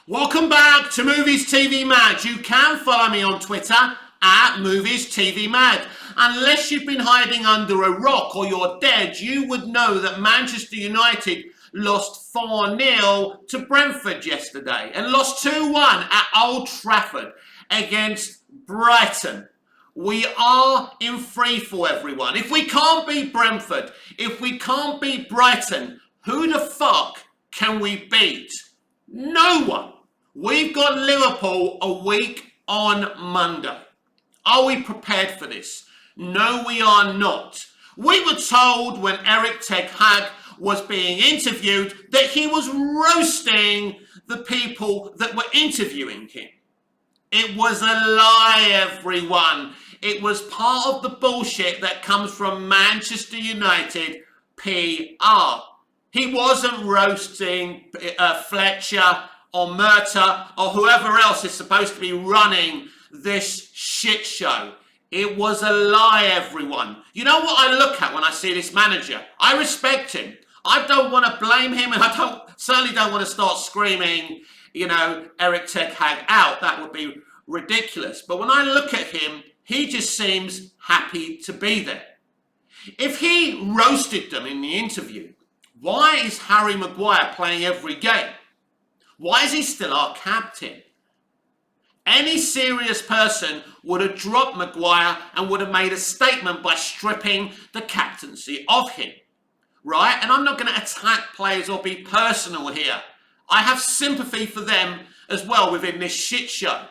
Welcome back to Movies TV Mag. You can follow me on Twitter at Movies TV Mag. Unless you've been hiding under a rock or you're dead, you would know that Manchester United lost 4-0 to Brentford yesterday and lost 2-1 at Old Trafford against Brighton. We are in freefall, everyone. If we can't beat Brentford, if we can't beat Brighton, who the fuck can we beat? No one. We've got Liverpool a week on Monday. Are we prepared for this? No, we are not. We were told when Eric Ten Hag was being interviewed that he was roasting the people that were interviewing him. It was a lie, everyone. It was part of the bullshit that comes from Manchester United PR. He wasn't roasting Fletcher or Murta or whoever else is supposed to be running this shit show. It was a lie, everyone. You know what I look at when I see this manager? I respect him. I don't want to blame him, and I certainly don't want to start screaming, Eric Ten Hag out. That would be ridiculous. But when I look at him, he just seems happy to be there. If he roasted them in the interview, why is Harry Maguire playing every game? Why is he still our captain? Any serious person would have dropped Maguire and would have made a statement by stripping the captaincy of him, right? And I'm not going to attack players or be personal here. I have sympathy for them as well within this shit show.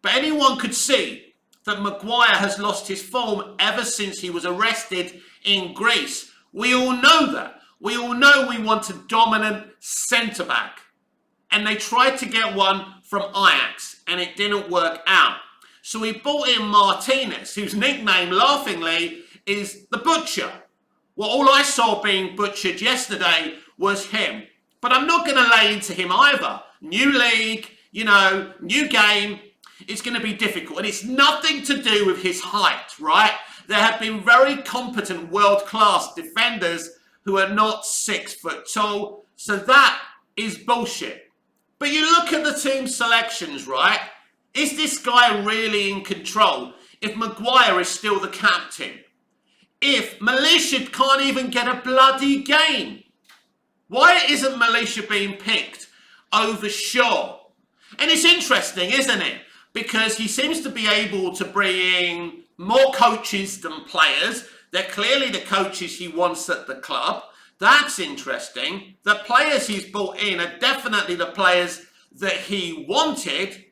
But anyone could see that Maguire has lost his form ever since he was arrested in Greece. We all know that. We all know we want a dominant centre-back. And they tried to get one from Ajax, and it didn't work out. So we brought in Martinez, whose nickname, laughingly, is the Butcher. Well, all I saw being butchered yesterday was him. But I'm not going to lay into him either. New league, new game. It's going to be difficult. And it's nothing to do with his height, right? There have been very competent world-class defenders who are not 6 foot tall. So that is bullshit. But you look at the team selections, right? Is this guy really in control if Maguire is still the captain? If Malaysia can't even get a bloody game? Why isn't Malaysia being picked over Shaw? And it's interesting, isn't it? Because he seems to be able to bring in more coaches than players. They're clearly the coaches he wants at the club. That's interesting. The players he's brought in are definitely the players that he wanted,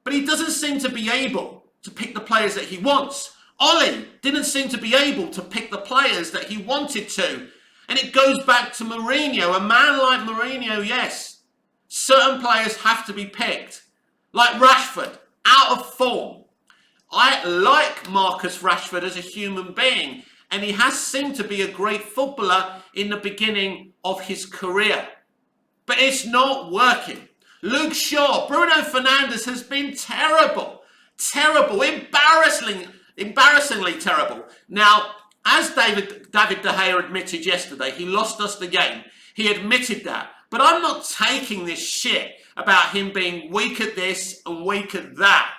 but he doesn't seem to be able to pick the players that he wants. Ollie didn't seem to be able to pick the players that he wanted to. And it goes back to Mourinho. A man like Mourinho, yes, certain players have to be picked. Like Rashford, out of form. I like Marcus Rashford as a human being, and he has seemed to be a great footballer in the beginning of his career. But it's not working. Luke Shaw, Bruno Fernandes has been terrible. Terrible. Embarrassingly terrible. Now, as David De Gea admitted yesterday, he lost us the game. He admitted that. But I'm not taking this shit about him being weak at this and weak at that.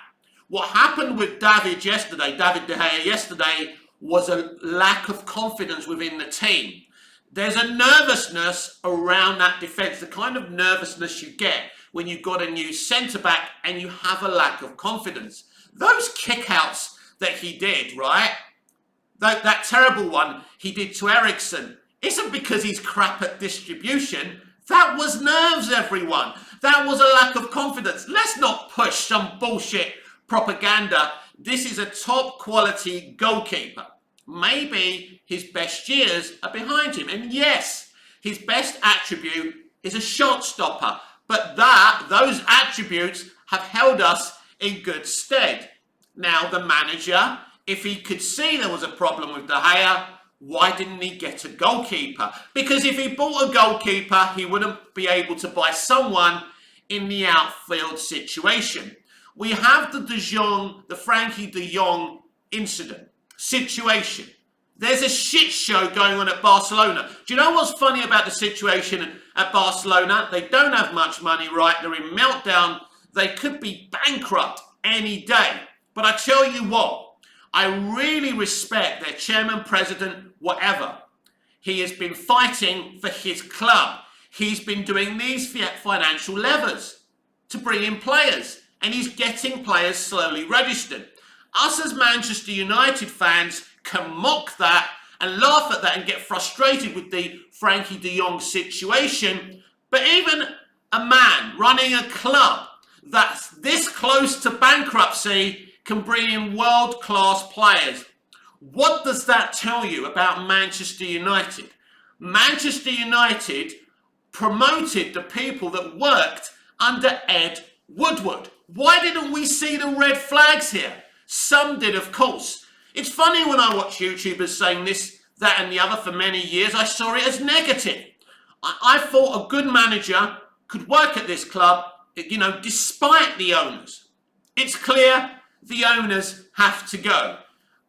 What happened with David De Gea yesterday, was a lack of confidence within the team. There's a nervousness around that defence, the kind of nervousness you get when you've got a new centre-back and you have a lack of confidence. Those kick-outs that he did, right? That terrible one he did to Eriksen isn't because he's crap at distribution. That was nerves, everyone. That was a lack of confidence. Let's not push some bullshit propaganda. This is a top-quality goalkeeper. Maybe his best years are behind him. And yes, his best attribute is a shot stopper. But those attributes have held us in good stead. Now, the manager, if he could see there was a problem with De Gea, why didn't he get a goalkeeper? Because if he bought a goalkeeper, he wouldn't be able to buy someone in the outfield situation. We have the Frankie de Jong situation. There's a shit show going on at Barcelona. Do you know what's funny about the situation at Barcelona. They don't have much money, right? They're in meltdown. They could be bankrupt any day. But I tell you what, I really respect their chairman, president, whatever. He has been fighting for his club. He's been doing these financial levers to bring in players, and he's getting players slowly registered. Us as Manchester United fans can mock that and laugh at that and get frustrated with the Frankie de Jong situation, but even a man running a club that's this close to bankruptcy can bring in world-class players. What does that tell you about Manchester United? Manchester United promoted the people that worked under Ed Woodward. Why didn't we see the red flags here? Some did, of course. It's funny when I watch YouTubers saying this, that and the other for many years, I saw it as negative. I thought a good manager could work at this club, despite the owners. It's clear the owners have to go.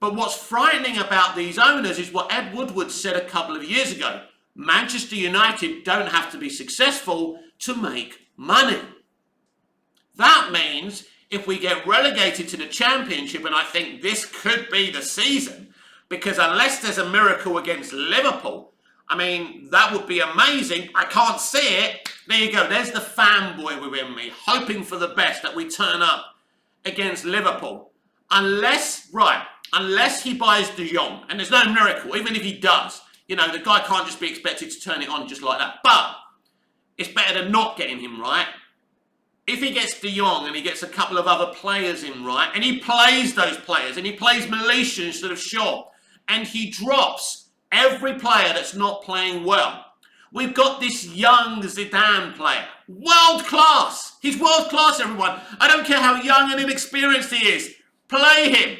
But what's frightening about these owners is what Ed Woodward said a couple of years ago. Manchester United don't have to be successful to make money. That means if we get relegated to the Championship, and I think this could be the season, because unless there's a miracle against Liverpool, that would be amazing. I can't see it. There you go. There's the fanboy within me, hoping for the best that we turn up against Liverpool. Unless he buys De Jong, and there's no miracle, even if he does. The guy can't just be expected to turn it on just like that. But it's better than not getting him right. If he gets De Jong and he gets a couple of other players in right, and he plays those players, and he plays Milicia instead of Shaw, and he drops every player that's not playing well. We've got this young Zidane player. World class. He's world class, everyone. I don't care how young and inexperienced he is. Play him.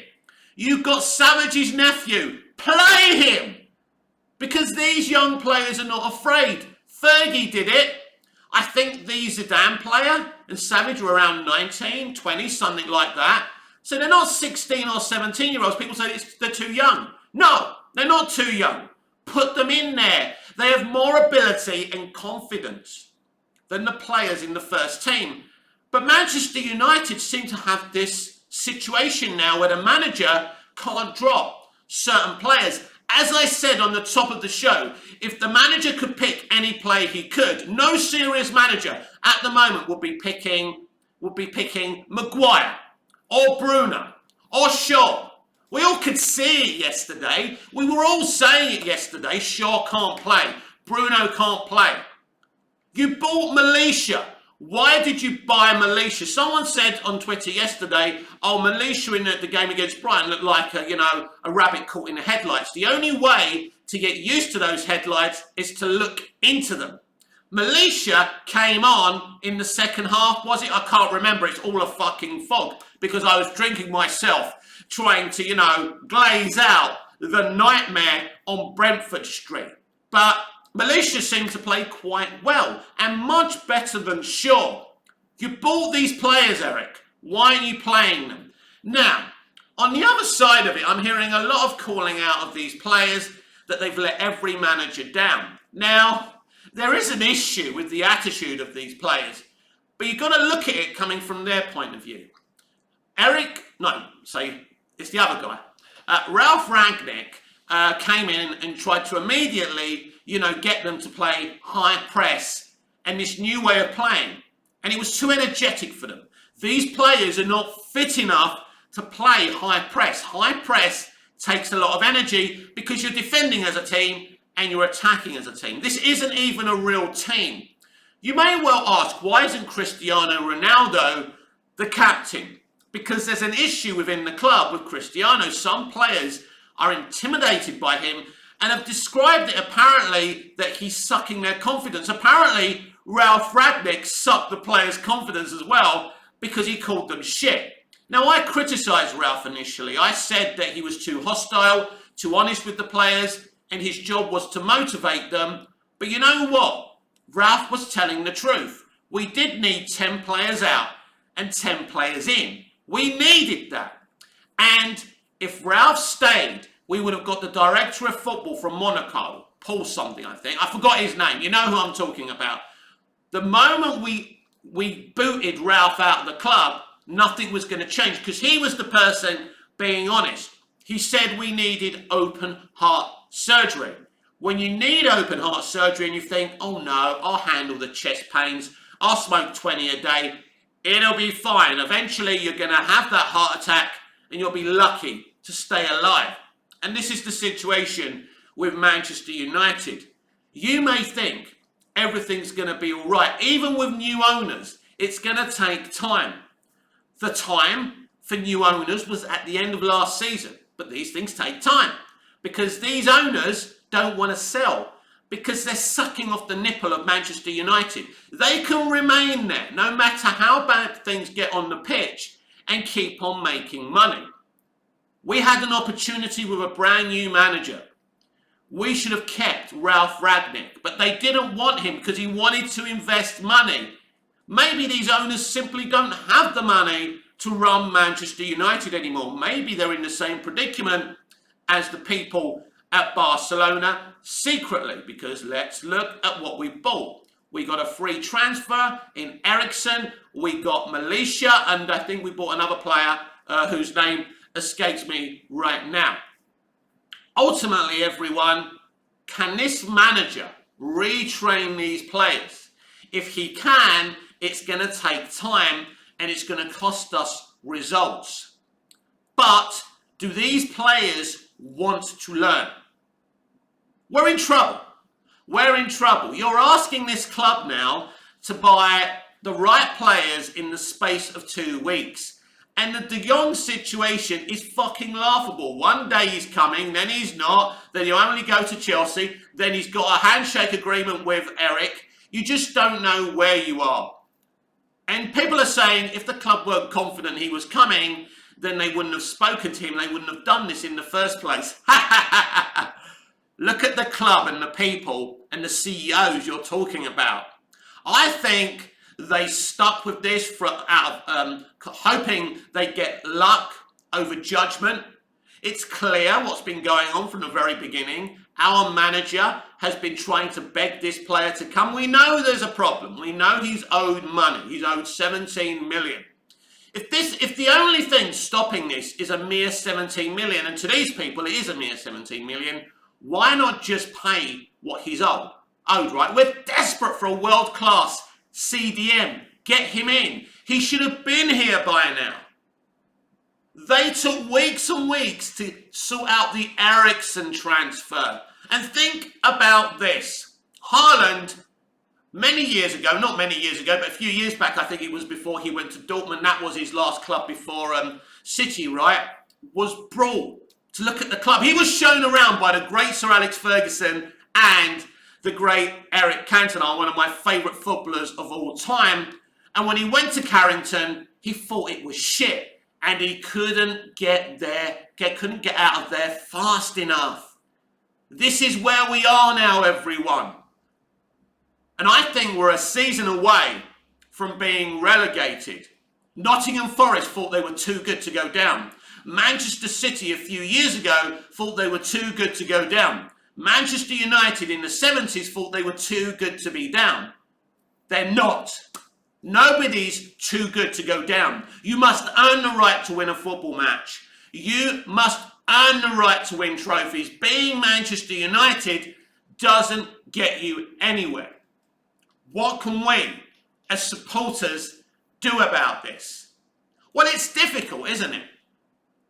You've got Savage's nephew. Play him. Because these young players are not afraid. Fergie did it. I think the Zidane player and Savage were around 19, 20, something like that. So they're not 16 or 17-year-olds. People say they're too young. No, they're not too young. Put them in there. They have more ability and confidence than the players in the first team. But Manchester United seem to have this situation now where the manager can't drop certain players. As I said on the top of the show, if the manager could pick any player he could, no serious manager at the moment would be picking Maguire or Bruno or Shaw. We all could see it yesterday. We were all saying it yesterday. Shaw can't play. Bruno can't play. You bought Milicia. Why did you buy Milicia? Someone said on Twitter yesterday, Milicia in the game against Brighton looked like a rabbit caught in the headlights. The only way to get used to those headlights is to look into them. Milicia came on in the second half, was it? I can't remember. It's all a fucking fog because I was drinking myself, trying to, glaze out the nightmare on Brentford Street. But Milicia seemed to play quite well and much better than Shaw. You bought these players, Eric. Why are you playing them? Now, on the other side of it, I'm hearing a lot of calling out of these players that they've let every manager down. Now, there is an issue with the attitude of these players, but you've got to look at it coming from their point of view. It's the other guy. Ralph Rangnick came in and tried to immediately, get them to play high press and this new way of playing. And it was too energetic for them. These players are not fit enough to play high press. High press takes a lot of energy because you're defending as a team and you're attacking as a team. This isn't even a real team. You may well ask, why isn't Cristiano Ronaldo the captain? Because there's an issue within the club with Cristiano. Some players are intimidated by him and have described it apparently that he's sucking their confidence. Apparently, Ralph Rangnick sucked the players' confidence as well because he called them shit. Now, I criticised Ralph initially. I said that he was too hostile, too honest with the players, and his job was to motivate them. But you know what? Ralph was telling the truth. We did need 10 players out and 10 players in. We needed that. And if Ralph stayed, we would have got the director of football from Monaco, Paul something, I think. I forgot his name. You know who I'm talking about. The moment we booted Ralph out of the club, nothing was going to change because he was the person being honest. He said we needed open heart surgery. When you need open heart surgery and you think, oh no, I'll handle the chest pains, I'll smoke 20 a day, it'll be fine. Eventually you're going to have that heart attack and you'll be lucky to stay alive. And this is the situation with Manchester United. You may think everything's going to be all right. Even with new owners, it's going to take time. The time for new owners was at the end of last season. But these things take time because these owners don't want to sell because they're sucking off the nipple of Manchester United. They can remain there no matter how bad things get on the pitch and keep on making money. We had an opportunity with a brand new manager. We should have kept Ralph Rangnick, but they didn't want him because he wanted to invest money. Maybe these owners simply don't have the money to run Manchester United anymore. Maybe they're in the same predicament as the people at Barcelona secretly, because let's look at what we bought. We got a free transfer in Eriksen, we got Malaysia, and I think we bought another player whose name escapes me right now. Ultimately, everyone, can this manager retrain these players? If he can, it's going to take time and it's going to cost us results. But do these players want to learn? We're in trouble. We're in trouble. You're asking this club now to buy the right players in the space of 2 weeks. And the De Jong situation is fucking laughable. One day he's coming, then he's not, then he'll only go to Chelsea, then he's got a handshake agreement with Eric. You just don't know where you are. And people are saying if the club weren't confident he was coming, then they wouldn't have spoken to him, they wouldn't have done this in the first place. Look at the club and the people and the CEOs you're talking about. I think they stuck with this hoping they get luck over judgment. It's clear what's been going on from the very beginning. Our manager has been trying to beg this player to come. We know there's a problem. We know he's owed money. He's owed 17 million. If the only thing stopping this is a mere 17 million, and to these people it is a mere 17 million, why not just pay what he's owed, right? We're desperate for a world-class CDM. Get him in. He should have been here by now. They took weeks and weeks to sort out the Eriksen transfer. And think about this. Haaland, many years ago, not many years ago, but a few years back, I think it was before he went to Dortmund, that was his last club before City, right, was brought to look at the club. He was shown around by the great Sir Alex Ferguson and the great Eric Cantona, one of my favourite footballers of all time. And when he went to Carrington, he thought it was shit. And he couldn't get out of there fast enough. This is where we are now, everyone. And I think we're a season away from being relegated. Nottingham Forest thought they were too good to go down. Manchester City a few years ago thought they were too good to go down. Manchester United in the 70s thought they were too good to be down. They're not. Nobody's too good to go down. You must earn the right to win a football match. You must earn the right to win trophies. Being Manchester United doesn't get you anywhere. What can we, as supporters, do about this? Well, it's difficult, isn't it?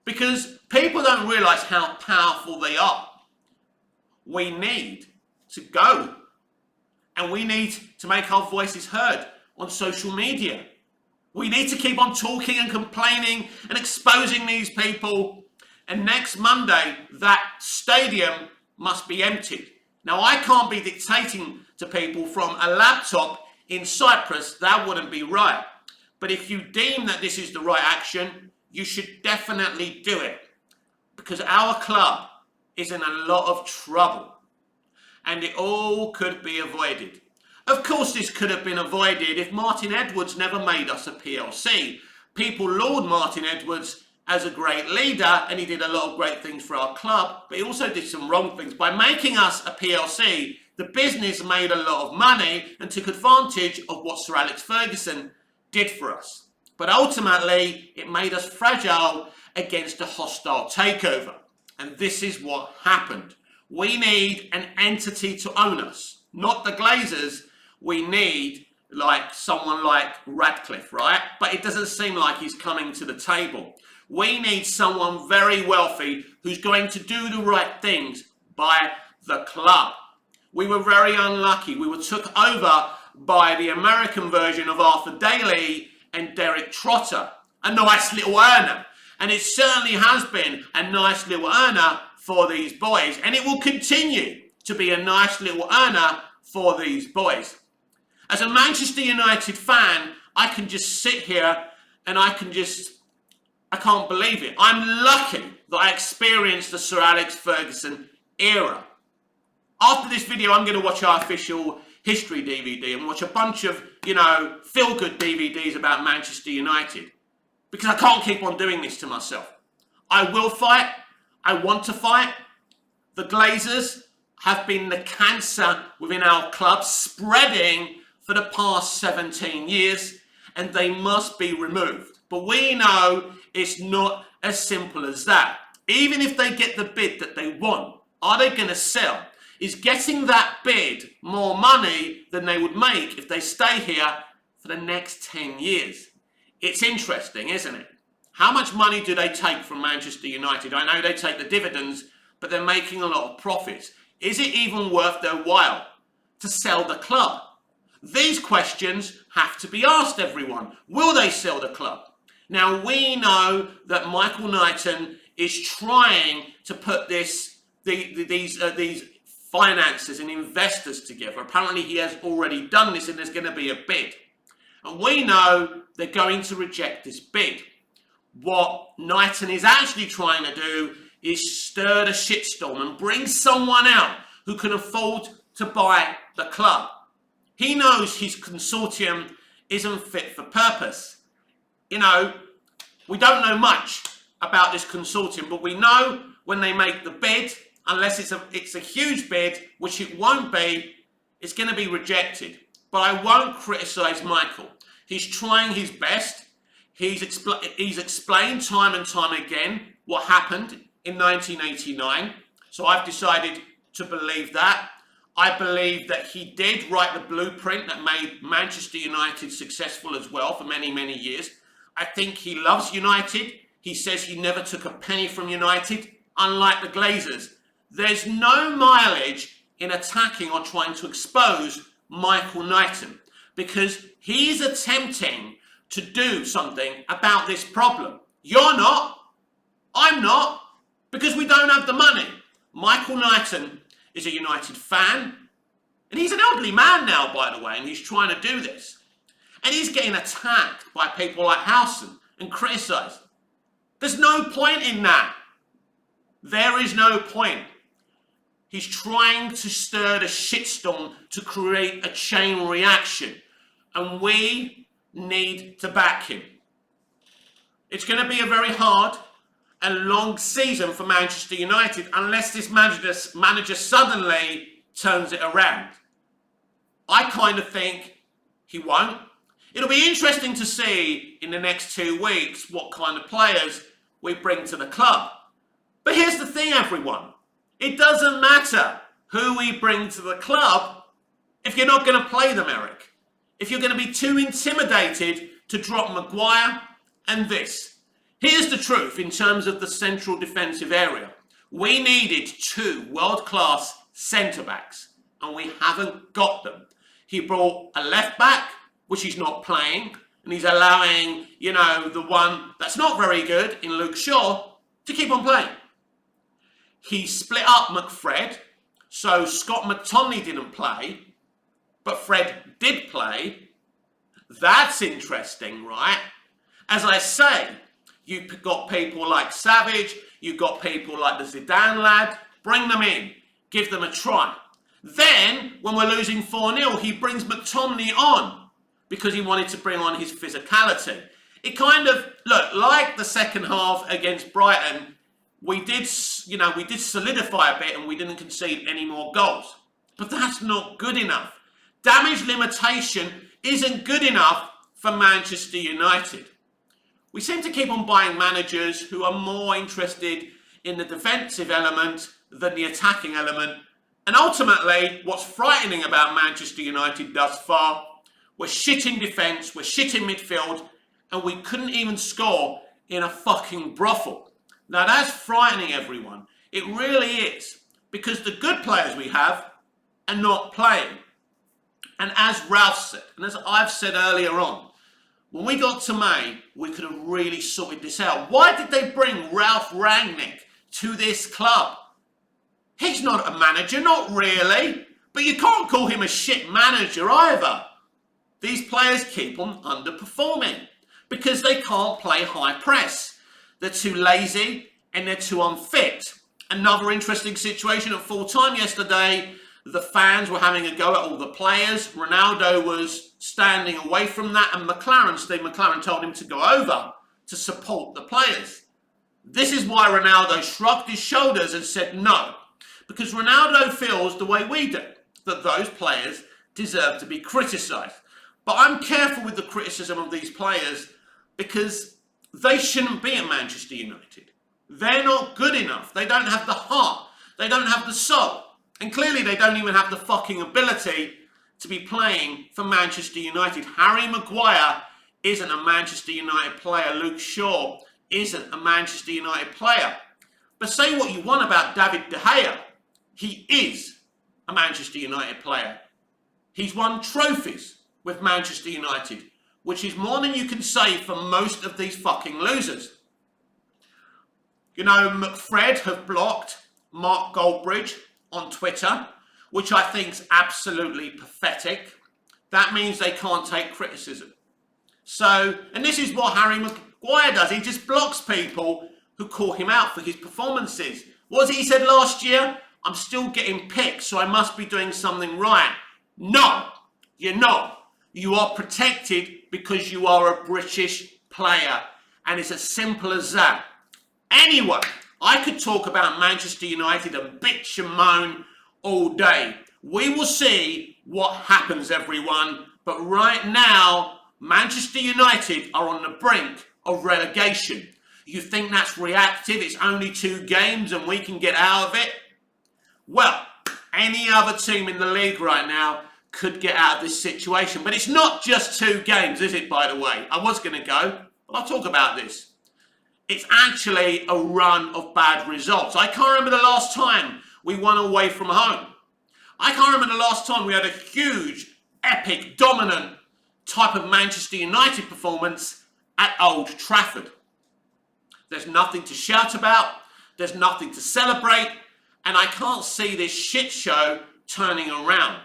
Because people don't realise how powerful they are. We need to go. And we need to make our voices heard on social media. We need to keep on talking and complaining and exposing these people. And next Monday, that stadium must be emptied. Now, I can't be dictating to people from a laptop in Cyprus. That wouldn't be right. But if you deem that this is the right action, you should definitely do it. Because our club is in a lot of trouble. And it all could be avoided. Of course, this could have been avoided if Martin Edwards never made us a PLC. People laud Martin Edwards as a great leader, and he did a lot of great things for our club, but he also did some wrong things. By making us a PLC, the business made a lot of money and took advantage of what Sir Alex Ferguson did for us. But ultimately, it made us fragile against a hostile takeover. And this is what happened. We need an entity to own us, not the Glazers. We need someone like Radcliffe, right? But it doesn't seem like he's coming to the table. We need someone very wealthy who's going to do the right things by the club. We were very unlucky. We were took over by the American version of Arthur Daly and Derek Trotter, a nice little earner. And it certainly has been a nice little earner for these boys. And it will continue to be a nice little earner for these boys. As a Manchester United fan, I can just sit here and I can't believe it. I'm lucky that I experienced the Sir Alex Ferguson era. After this video, I'm going to watch our official history DVD and watch a bunch of, feel-good DVDs about Manchester United. Because I can't keep on doing this to myself. I will fight. I want to fight. The Glazers have been the cancer within our club, spreading for the past 17 years, and they must be removed. But we know it's not as simple as that. Even if they get the bid that they want, are they going to sell? Is getting that bid more money than they would make if they stay here for the next 10 years? It's interesting, isn't it? How much money do they take from Manchester United? I know they take the dividends, but they're making a lot of profits. Is it even worth their while to sell the club? These questions have to be asked, everyone. Will they sell the club? Now, we know that Michael Knighton is trying to put these finances and investors together. Apparently, he has already done this, and there's going to be a bid. And we know they're going to reject this bid. What Knighton is actually trying to do is stir the shitstorm and bring someone out who can afford to buy the club. He knows his consortium isn't fit for purpose. We don't know much about this consortium, but we know when they make the bid, unless it's a huge bid, which it won't be, it's going to be rejected. But I won't criticise Michael. He's trying his best. He's explained time and time again what happened in 1989. So I've decided to believe that. I believe that he did write the blueprint that made Manchester United successful as well for many, many years. I think he loves United. He says he never took a penny from United, unlike the Glazers. There's no mileage in attacking or trying to expose Michael Knighton because he's attempting to do something about this problem. You're not. I'm not. Because we don't have the money. Michael Knighton is a United fan. And he's an elderly man now, by the way, and he's trying to do this. And he's getting attacked by people like Howson and criticised. There's no point in that. There is no point. He's trying to stir the shitstorm to create a chain reaction. And we need to back him. It's going to be a very hard and long season for Manchester United unless this manager suddenly turns it around. I kind of think he won't. It'll be interesting to see in the next 2 weeks what kind of players we bring to the club. But here's the thing, everyone. It doesn't matter who we bring to the club if you're not going to play them, Eric. If you're going to be too intimidated to drop Maguire and this. Here's the truth in terms of the central defensive area. We needed 2 world-class centre-backs, and we haven't got them. He brought a left-back, which he's not playing, and he's allowing, the one that's not very good in Luke Shaw to keep on playing. He split up McFred, so Scott McTominay didn't play, but Fred did play. That's interesting, right? As I say, you've got people like Savage, you've got people like the Zidane lad. Bring them in. Give them a try. Then, when we're losing 4-0, he brings McTominay on because he wanted to bring on his physicality. It kind of, look, like the second half against Brighton, we did solidify a bit and we didn't concede any more goals. But that's not good enough. Damage limitation isn't good enough for Manchester United. We seem to keep on buying managers who are more interested in the defensive element than the attacking element. And ultimately, what's frightening about Manchester United thus far, we're shit in defence, we're shit in midfield, and we couldn't even score in a fucking brothel. Now that's frightening, everyone. It really is. Because the good players we have are not playing. And as Ralph said, and as I've said earlier on, when we got to May, we could have really sorted this out. Why did they bring Ralph Rangnick to this club? He's not a manager, not really. But you can't call him a shit manager either. These players keep on underperforming because they can't play high press. They're too lazy and they're too unfit. Another interesting situation at full time yesterday. The fans were having a go at all the players. Ronaldo was standing away from that, and Steve McLaren told him to go over to support the players. This is why Ronaldo shrugged his shoulders and said no, because Ronaldo feels the way we do, that those players deserve to be criticised. But I'm careful with the criticism of these players because they shouldn't be at Manchester United. They're not good enough. They don't have the heart. They don't have the soul. And clearly they don't even have the fucking ability to be playing for Manchester United. Harry Maguire isn't a Manchester United player. Luke Shaw isn't a Manchester United player. But say what you want about David De Gea, he is a Manchester United player. He's won trophies with Manchester United, which is more than you can say for most of these fucking losers. You know, McFred have blocked Mark Goldbridge on Twitter, which I think is absolutely pathetic. That means they can't take criticism. So, and this is what Harry Maguire does. He just blocks people who call him out for his performances. What was it he said last year? I'm still getting picked, so I must be doing something right. No, you're not. You are protected because you are a British player. And it's as simple as that. Anyway, I could talk about Manchester United and bitch and moan all day. We will see what happens, everyone. But right now, Manchester United are on the brink of relegation. You think that's reactive? It's only 2 games and we can get out of it? Well, any other team in the league right now could get out of this situation. But it's not just 2 games, is it, by the way? I was going to go, but I'll talk about this. It's actually a run of bad results. I can't remember the last time we won away from home. I can't remember the last time we had a huge, epic, dominant type of Manchester United performance at Old Trafford. There's nothing to shout about. There's nothing to celebrate. And I can't see this shit show turning around.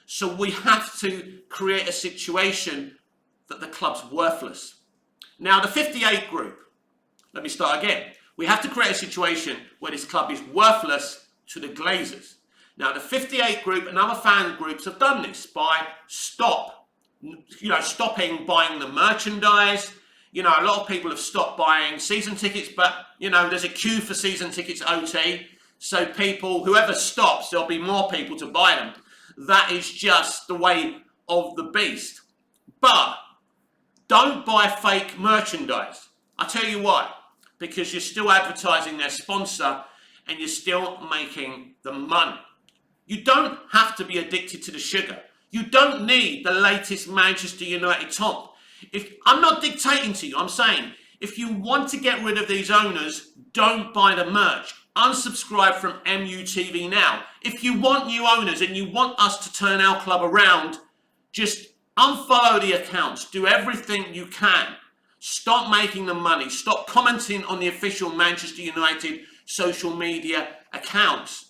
So we have to create a situation that the club's worthless. Now, the 58 group. Let me start again. We have to create a situation where this club is worthless to the glazers. Now, the 58 group and other fan groups have done this by stopping buying the merchandise. You know, a lot of people have stopped buying season tickets, but, you know, there's a queue for season tickets OT. So people, whoever stops, there'll be more people to buy them. That is just the way of the beast. But don't buy fake merchandise. I'll tell you why. Because you're still advertising their sponsor and you're still making the money. You don't have to be addicted to the sugar. You don't need the latest Manchester United top. I'm not dictating to you, I'm saying, if you want to get rid of these owners, don't buy the merch. Unsubscribe from MUTV now. If you want new owners and you want us to turn our club around, just unfollow the accounts. Do everything you can. Stop making the money. Stop commenting on the official Manchester United social media accounts.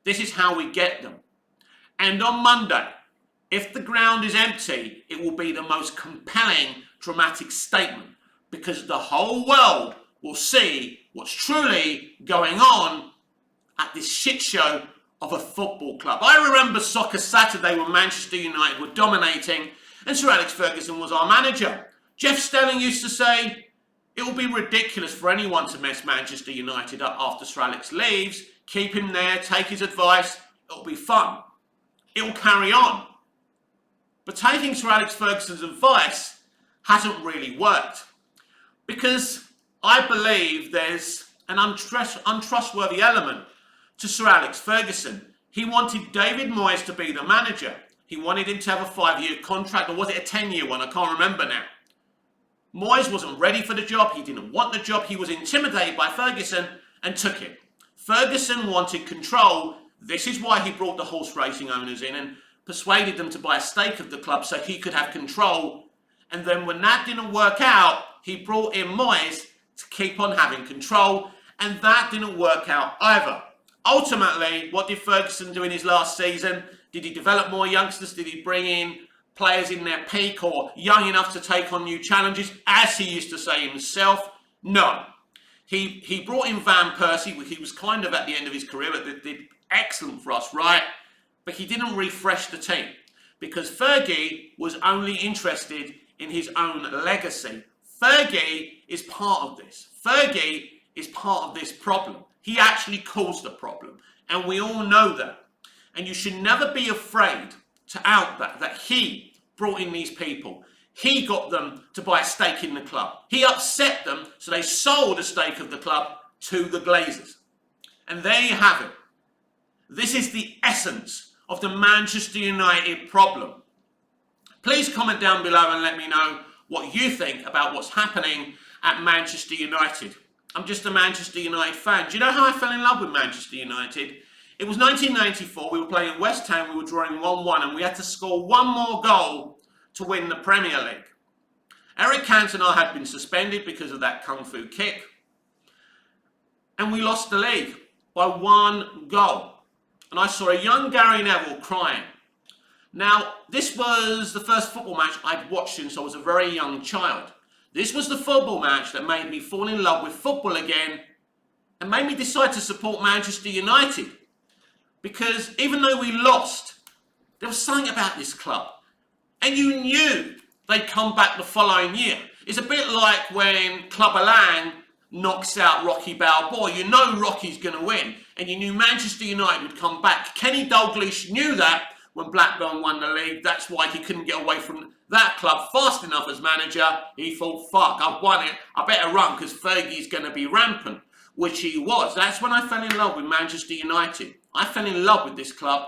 This is how we get them. And on Monday, if the ground is empty, it will be the most compelling, dramatic statement because the whole world will see what's truly going on at this shit show of a football club. I remember Soccer Saturday when Manchester United were dominating and Sir Alex Ferguson was our manager. Jeff Stelling used to say, it will be ridiculous for anyone to mess Manchester United up after Sir Alex leaves. Keep him there, take his advice, it'll be fun. It will carry on. But taking Sir Alex Ferguson's advice hasn't really worked, because I believe there's an untrustworthy element to Sir Alex Ferguson. He wanted David Moyes to be the manager. He wanted him to have a 5-year contract, or was it a 10-year one? I can't remember now. Moyes wasn't ready for the job. He didn't want the job. He was intimidated by Ferguson and took it. Ferguson wanted control. This is why he brought the horse racing owners in and persuaded them to buy a stake of the club so he could have control. And then when that didn't work out, he brought in Moyes to keep on having control, and that didn't work out either. Ultimately, what did Ferguson do in his last season? Did he develop more youngsters? Did he bring in players in their peak or young enough to take on new challenges, as he used to say himself? No. He brought in Van Persie. He was kind of at the end of his career, but did excellent for us, right? But he didn't refresh the team because Fergie was only interested in his own legacy. Fergie is part of this. Fergie is part of this problem. He actually caused the problem, and we all know that. And you should never be afraid to out that he brought in these people. He got them to buy a stake in the club. He upset them, so they sold a stake of the club to the Glazers. And there you have it. This is the essence of the Manchester United problem. Please comment down below and let me know what you think about what's happening at Manchester United. I'm just a Manchester United fan. Do you know how I fell in love with Manchester United? It was 1994, we were playing West Ham, we were drawing 1-1, and we had to score one more goal to win the Premier League. Eric Cantona had been suspended because of that kung fu kick, and we lost the league by 1 goal. And I saw a young Gary Neville crying. Now, this was the first football match I'd watched since I was a very young child. This was the football match that made me fall in love with football again and made me decide to support Manchester United. Because even though we lost, there was something about this club. And you knew they'd come back the following year. It's a bit like when Club Lang knocks out Rocky Balboa. You know Rocky's going to win. And you knew Manchester United would come back. Kenny Dalglish knew that when Blackburn won the league. That's why he couldn't get away from that club fast enough as manager. He thought, fuck, I've won it. I better run because Fergie's going to be rampant. Which he was. That's when I fell in love with Manchester United. I fell in love with this club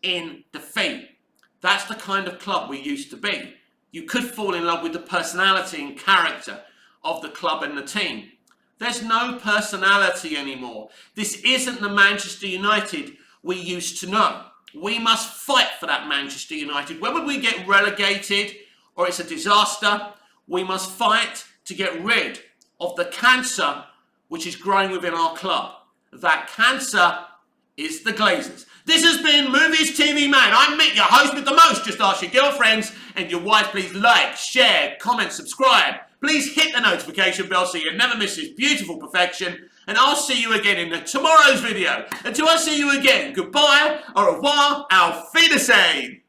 in defeat. That's the kind of club we used to be. You could fall in love with the personality and character of the club and the team. There's no personality anymore. This isn't the Manchester United we used to know. We must fight for that Manchester United. Whether we get relegated or it's a disaster, we must fight to get rid of the cancer which is growing within our club. That cancer is the Glazers. This has been Movies TV Man. I'm Mick, your host with the most. Just ask your girlfriends and your wife. Please like, share, comment, subscribe. Please hit the notification bell so you never miss this beautiful perfection. And I'll see you again in tomorrow's video. Until I see you again, goodbye, au revoir, auf Wiedersehen.